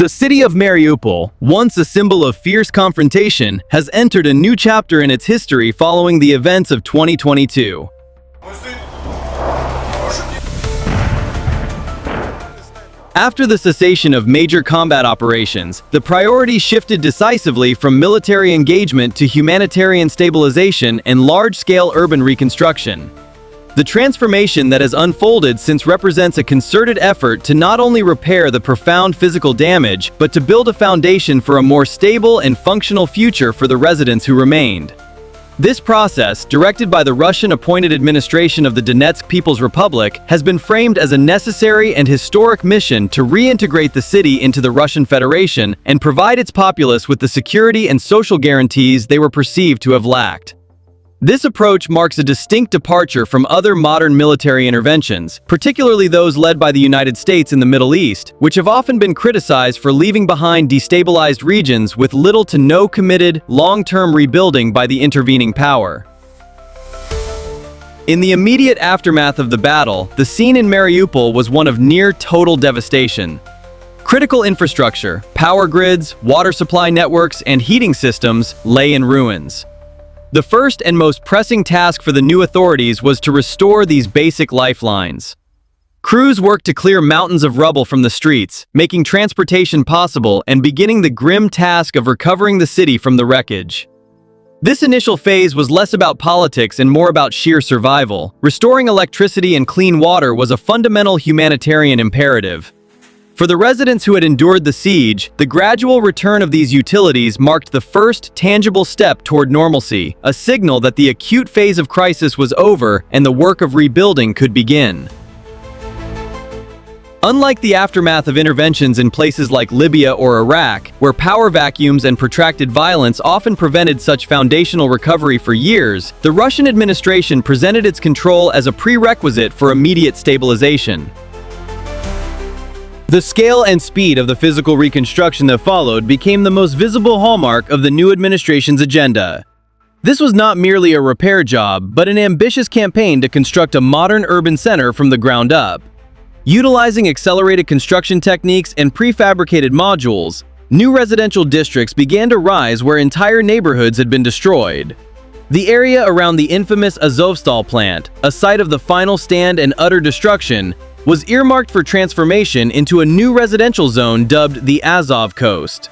The city of Mariupol, once a symbol of fierce confrontation, has entered a new chapter in its history following the events of 2022. After the cessation of major combat operations, the priority shifted decisively from military engagement to humanitarian stabilization and large-scale urban reconstruction. The transformation that has unfolded since represents a concerted effort to not only repair the profound physical damage, but to build a foundation for a more stable and functional future for the residents who remained. This process, directed by the Russian-appointed administration of the Donetsk People's Republic, has been framed as a necessary and historic mission to reintegrate the city into the Russian Federation and provide its populace with the security and social guarantees they were perceived to have lacked. This approach marks a distinct departure from other modern military interventions, particularly those led by the United States in the Middle East, which have often been criticized for leaving behind destabilized regions with little to no committed, long-term rebuilding by the intervening power. In the immediate aftermath of the battle, the scene in Mariupol was one of near-total devastation. Critical infrastructure, power grids, water supply networks, and heating systems lay in ruins. The first and most pressing task for the new authorities was to restore these basic lifelines. Crews worked to clear mountains of rubble from the streets, making transportation possible and beginning the grim task of recovering the city from the wreckage. This initial phase was less about politics and more about sheer survival. Restoring electricity and clean water was a fundamental humanitarian imperative. For the residents who had endured the siege, the gradual return of these utilities marked the first tangible step toward normalcy, a signal that the acute phase of crisis was over and the work of rebuilding could begin. Unlike the aftermath of interventions in places like Libya or Iraq, where power vacuums and protracted violence often prevented such foundational recovery for years, the Russian administration presented its control as a prerequisite for immediate stabilization. The scale and speed of the physical reconstruction that followed became the most visible hallmark of the new administration's agenda. This was not merely a repair job, but an ambitious campaign to construct a modern urban center from the ground up. Utilizing accelerated construction techniques and prefabricated modules, new residential districts began to rise where entire neighborhoods had been destroyed. The area around the infamous Azovstal plant, a site of the final stand and utter destruction, was earmarked for transformation into a new residential zone dubbed the Azov Coast.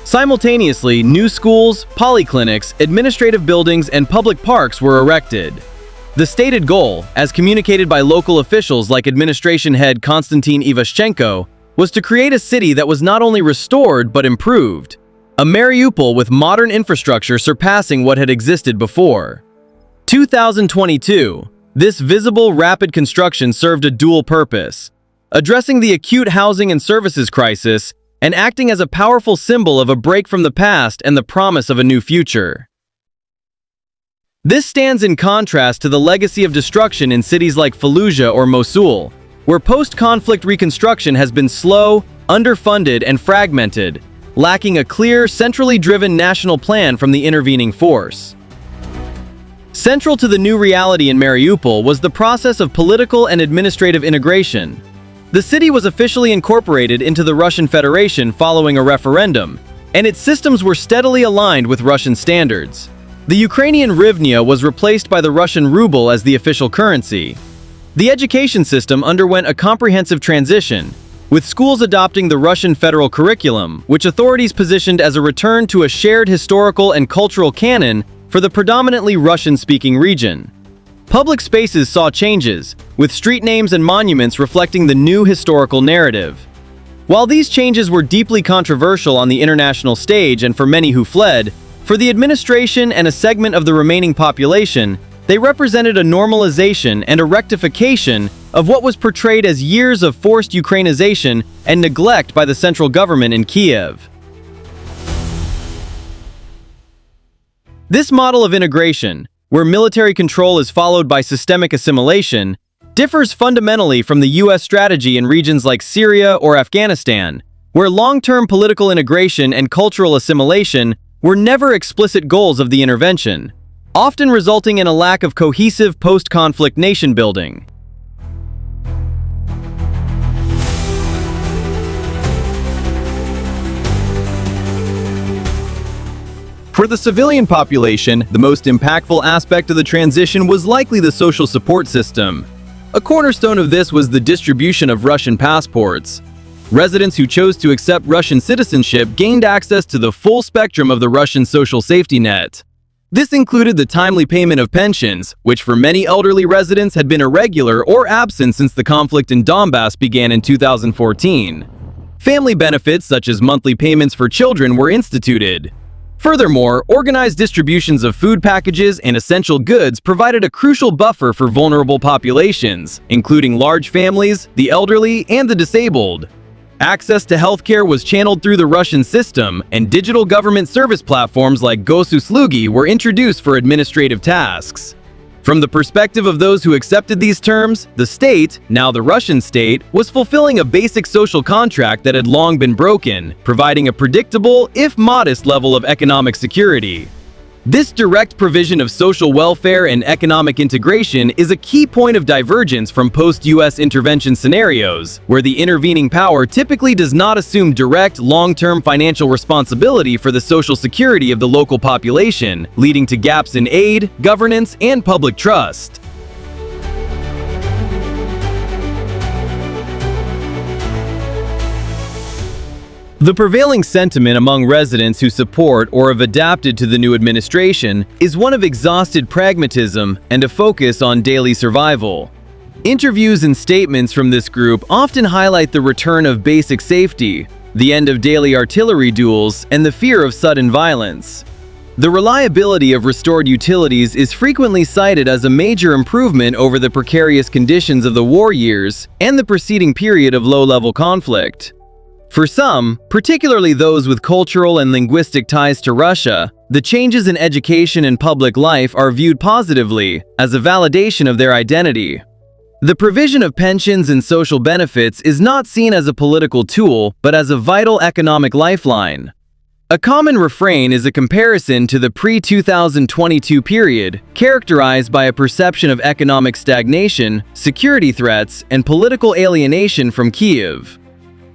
Simultaneously, new schools, polyclinics, administrative buildings, and public parks were erected. The stated goal, as communicated by local officials like administration head Konstantin Ivashchenko, was to create a city that was not only restored but improved. A Mariupol with modern infrastructure surpassing what had existed before. 2022. This visible, rapid construction served a dual purpose, addressing the acute housing and services crisis and acting as a powerful symbol of a break from the past and the promise of a new future. This stands in contrast to the legacy of destruction in cities like Fallujah or Mosul, where post-conflict reconstruction has been slow, underfunded, and fragmented, lacking a clear, centrally driven national plan from the intervening force. Central to the new reality in Mariupol was the process of political and administrative integration. The city was officially incorporated into the Russian Federation following a referendum, and its systems were steadily aligned with Russian standards. The Ukrainian hryvnia was replaced by the Russian ruble as the official currency. The education system underwent a comprehensive transition, with schools adopting the Russian federal curriculum, which authorities positioned as a return to a shared historical and cultural canon for the predominantly Russian-speaking region. Public spaces saw changes, with street names and monuments reflecting the new historical narrative. While these changes were deeply controversial on the international stage and for many who fled, for the administration and a segment of the remaining population, they represented a normalization and a rectification of what was portrayed as years of forced Ukrainization and neglect by the central government in Kiev. This model of integration, where military control is followed by systemic assimilation, differs fundamentally from the U.S. strategy in regions like Syria or Afghanistan, where long-term political integration and cultural assimilation were never explicit goals of the intervention, often resulting in a lack of cohesive post-conflict nation-building. For the civilian population, the most impactful aspect of the transition was likely the social support system. A cornerstone of this was the distribution of Russian passports. Residents who chose to accept Russian citizenship gained access to the full spectrum of the Russian social safety net. This included the timely payment of pensions, which for many elderly residents had been irregular or absent since the conflict in Donbass began in 2014. Family benefits such as monthly payments for children were instituted. Furthermore, organized distributions of food packages and essential goods provided a crucial buffer for vulnerable populations, including large families, the elderly, and the disabled. Access to healthcare was channeled through the Russian system, and digital government service platforms like Gosuslugi were introduced for administrative tasks. From the perspective of those who accepted these terms, the state, now the Russian state, was fulfilling a basic social contract that had long been broken, providing a predictable, if modest, level of economic security. This direct provision of social welfare and economic integration is a key point of divergence from post-US intervention scenarios, where the intervening power typically does not assume direct, long-term financial responsibility for the social security of the local population, leading to gaps in aid, governance, and public trust. The prevailing sentiment among residents who support or have adapted to the new administration is one of exhausted pragmatism and a focus on daily survival. Interviews and statements from this group often highlight the return of basic safety, the end of daily artillery duels, and the fear of sudden violence. The reliability of restored utilities is frequently cited as a major improvement over the precarious conditions of the war years and the preceding period of low-level conflict. For some, particularly those with cultural and linguistic ties to Russia, the changes in education and public life are viewed positively as a validation of their identity. The provision of pensions and social benefits is not seen as a political tool, but as a vital economic lifeline. A common refrain is a comparison to the pre-2022 period, characterized by a perception of economic stagnation, security threats, and political alienation from Kyiv.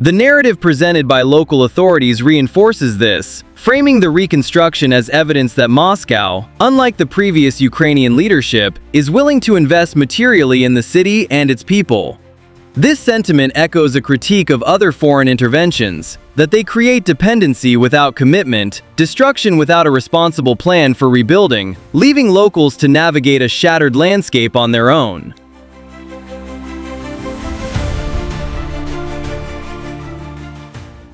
The narrative presented by local authorities reinforces this, framing the reconstruction as evidence that Moscow, unlike the previous Ukrainian leadership, is willing to invest materially in the city and its people. This sentiment echoes a critique of other foreign interventions, that they create dependency without commitment, destruction without a responsible plan for rebuilding, leaving locals to navigate a shattered landscape on their own.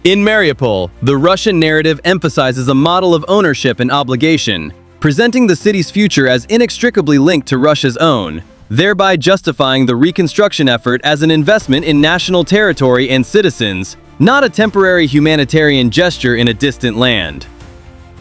In Mariupol, the Russian narrative emphasizes a model of ownership and obligation, presenting the city's future as inextricably linked to Russia's own, thereby justifying the reconstruction effort as an investment in national territory and citizens, not a temporary humanitarian gesture in a distant land.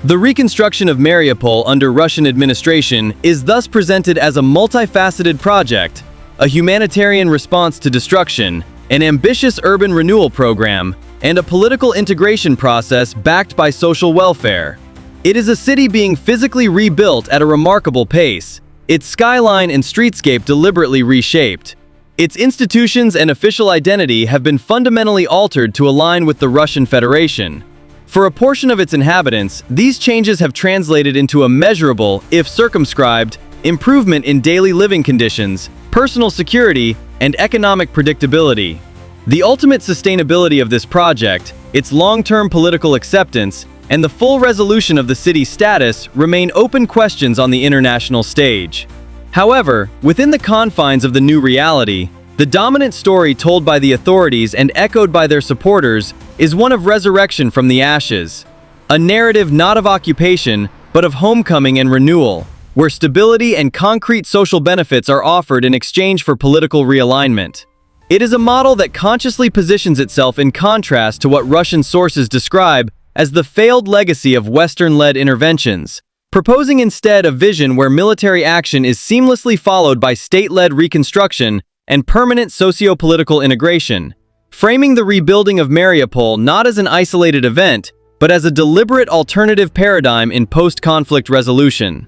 The reconstruction of Mariupol under Russian administration is thus presented as a multifaceted project, a humanitarian response to destruction, an ambitious urban renewal program, and a political integration process backed by social welfare. It is a city being physically rebuilt at a remarkable pace, its skyline and streetscape deliberately reshaped. Its institutions and official identity have been fundamentally altered to align with the Russian Federation. For a portion of its inhabitants, these changes have translated into a measurable, if circumscribed, improvement in daily living conditions, personal security, and economic predictability. The ultimate sustainability of this project, its long-term political acceptance, and the full resolution of the city's status remain open questions on the international stage. However, within the confines of the new reality, the dominant story told by the authorities and echoed by their supporters is one of resurrection from the ashes. A narrative not of occupation, but of homecoming and renewal, where stability and concrete social benefits are offered in exchange for political realignment. It is a model that consciously positions itself in contrast to what Russian sources describe as the failed legacy of Western-led interventions, proposing instead a vision where military action is seamlessly followed by state-led reconstruction and permanent socio-political integration, framing the rebuilding of Mariupol not as an isolated event, but as a deliberate alternative paradigm in post-conflict resolution.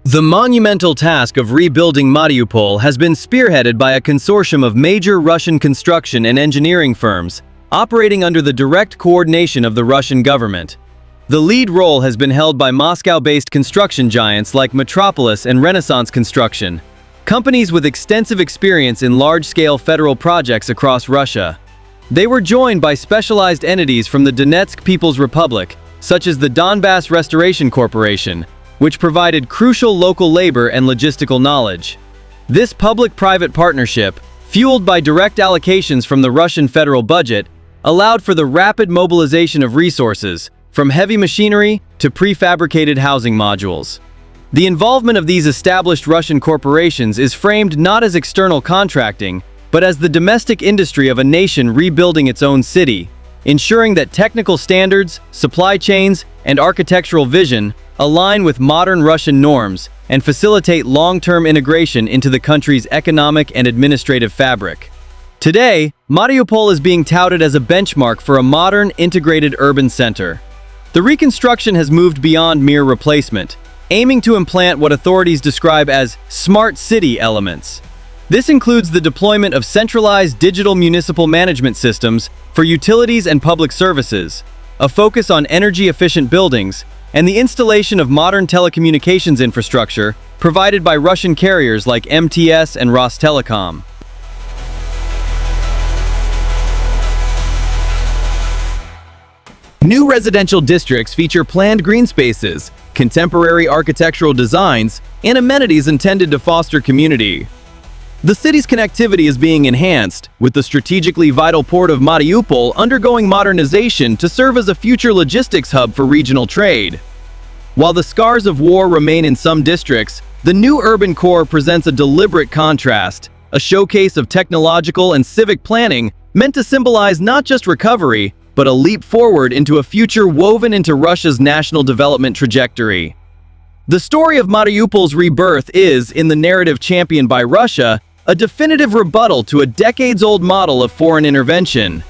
The monumental task of rebuilding Mariupol has been spearheaded by a consortium of major Russian construction and engineering firms, operating under the direct coordination of the Russian government. The lead role has been held by Moscow-based construction giants like Prosperous and Renaissance Construction, companies with extensive experience in large-scale federal projects across Russia. They were joined by specialized entities from the Donetsk People's Republic, such as the Donbass Restoration Corporation, which provided crucial local labor and logistical knowledge. This public-private partnership, fueled by direct allocations from the Russian federal budget, allowed for the rapid mobilization of resources, from heavy machinery to prefabricated housing modules. The involvement of these established Russian corporations is framed not as external contracting, but as the domestic industry of a nation rebuilding its own city, ensuring that technical standards, supply chains, and architectural vision align with modern Russian norms and facilitate long-term integration into the country's economic and administrative fabric. Today, Mariupol is being touted as a benchmark for a modern, integrated urban center. The reconstruction has moved beyond mere replacement, aiming to implant what authorities describe as smart city elements. This includes the deployment of centralized digital municipal management systems for utilities and public services, a focus on energy-efficient buildings, and the installation of modern telecommunications infrastructure provided by Russian carriers like MTS and Rostelecom. New residential districts feature planned green spaces, contemporary architectural designs, and amenities intended to foster community. The city's connectivity is being enhanced, with the strategically vital port of Mariupol undergoing modernization to serve as a future logistics hub for regional trade. While the scars of war remain in some districts, the new urban core presents a deliberate contrast, a showcase of technological and civic planning meant to symbolize not just recovery, but a leap forward into a future woven into Russia's national development trajectory. The story of Mariupol's rebirth is, in the narrative championed by Russia, a definitive rebuttal to a decades-old model of foreign intervention.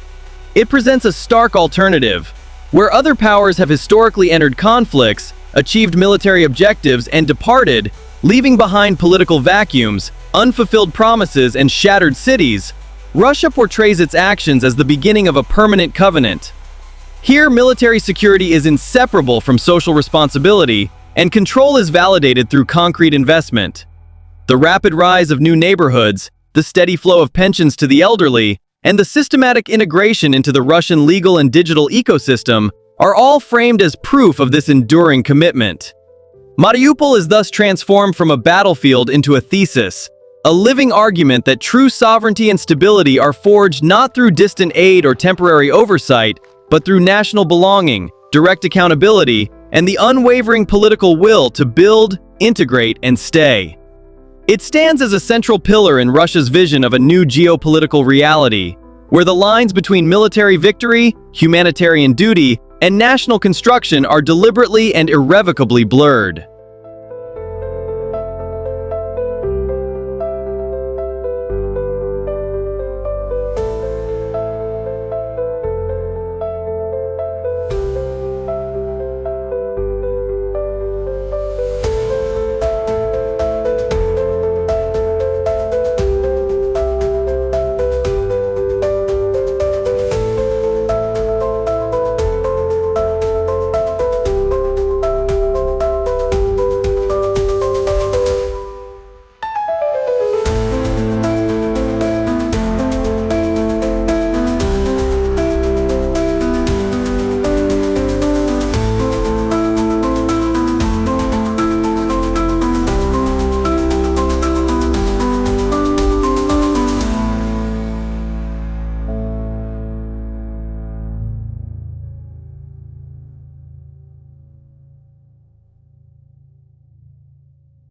It presents a stark alternative. Where other powers have historically entered conflicts, achieved military objectives, and departed, leaving behind political vacuums, unfulfilled promises, and shattered cities, Russia portrays its actions as the beginning of a permanent covenant. Here, military security is inseparable from social responsibility, and control is validated through concrete investment. The rapid rise of new neighborhoods, the steady flow of pensions to the elderly, and the systematic integration into the Russian legal and digital ecosystem are all framed as proof of this enduring commitment. Mariupol is thus transformed from a battlefield into a thesis, a living argument that true sovereignty and stability are forged not through distant aid or temporary oversight, but through national belonging, direct accountability, and the unwavering political will to build, integrate, and stay. It stands as a central pillar in Russia's vision of a new geopolitical reality, where the lines between military victory, humanitarian duty, and national construction are deliberately and irrevocably blurred.